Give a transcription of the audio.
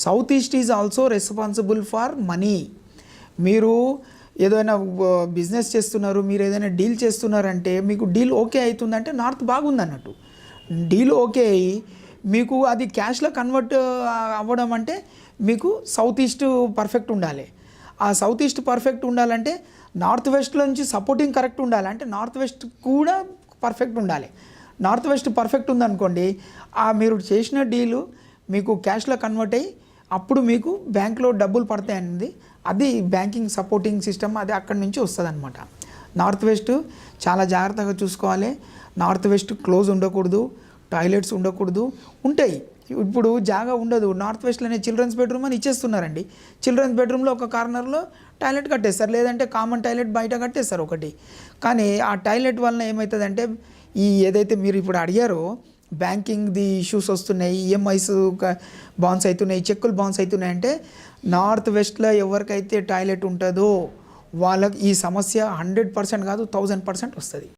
South east is also responsible for money. మీరు ఏదైనా business చేస్తున్నారు, మీరు ఏదైనా డీల్ చేస్తున్నారంటే మీకు డీల్ ఓకే అవుతుందంటే నార్త్ బాగుంది అన్నట్టు. డీల్ ఓకే అయ్యి మీకు అది క్యాష్లో కన్వర్ట్ అవ్వడం అంటే మీకు సౌత్ ఈస్ట్ పర్ఫెక్ట్ ఉండాలి. ఆ సౌత్ ఈస్ట్ పర్ఫెక్ట్ ఉండాలంటే నార్త్ వెస్ట్లో నుంచి సపోర్టింగ్ కరెక్ట్ ఉండాలి. అంటే నార్త్ వెస్ట్ కూడా పర్ఫెక్ట్ ఉండాలి. నార్త్ వెస్ట్ పర్ఫెక్ట్ ఉందనుకోండి, మీరు చేసిన డీలు మీకు క్యాష్లో కన్వర్ట్ అయ్యి అప్పుడు మీకు బ్యాంక్లో డబ్బులు పడతాయి అనేది అది బ్యాంకింగ్ సపోర్టింగ్ సిస్టమ్, అది అక్కడి నుంచి వస్తుంది అనమాట. నార్త్ వెస్ట్ చాలా జాగ్రత్తగా చూసుకోవాలి. నార్త్ వెస్ట్ క్లోజ్ ఉండకూడదు, టాయిలెట్స్ ఉండకూడదు. ఉంటాయి, ఇప్పుడు జాగా ఉండదు. నార్త్ వెస్ట్లోనే చిల్డ్రన్స్ బెడ్రూమ్ అని ఇచ్చేస్తున్నారండి. చిల్డ్రన్స్ బెడ్రూమ్లో ఒక కార్నర్లో టాయిలెట్ కట్టేస్తారు, లేదంటే కామన్ టాయిలెట్ బయట కట్టేస్తారు ఒకటి. కానీ ఆ టాయిలెట్ వలన ఏమవుతుందంటే ఏదైతే మీరు ఇప్పుడు అడిగారో బ్యాంకింగ్ది ఇష్యూస్ వస్తున్నాయి, ఈఎంఐస్ బౌన్స్ అవుతున్నాయి, చెక్కులు బౌన్స్ అవుతున్నాయి అంటే నార్త్ వెస్ట్లో ఎవరికైతే టాయిలెట్ ఉంటుందో వాళ్ళకి ఈ సమస్య 100% కాదు 1000% వస్తుంది.